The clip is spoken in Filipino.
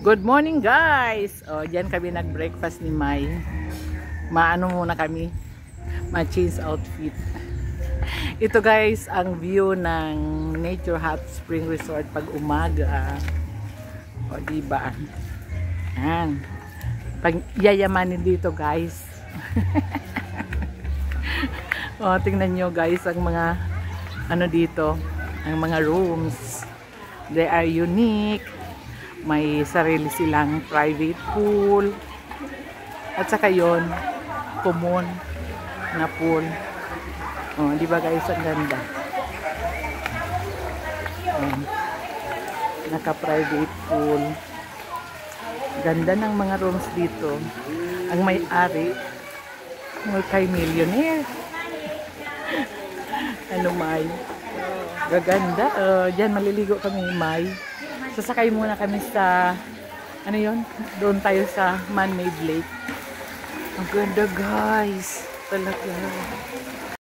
Good morning guys! O, diyan kami nag-breakfast ni Mai. Maano muna kami. Ma-change outfit. Ito guys, ang view ng Nature Hot Spring Resort pag umaga. O, diba? Yan. Pag yayamanin dito guys. O, tingnan nyo guys ang mga ano dito. Ang mga rooms. They are unique. May sarili silang private pool. At saka yon, common na pool. Oh, di ba guys, ang ganda. Naka-private pool. Ganda ng mga rooms dito. Ang may-ari, multi-millionaire. Ano, Mai? Gaganda. Diyan maliligo kami, Mai. Sasakay muna kami sa, ano yon? Doon tayo sa man-made lake. Ang ganda guys. Talaga.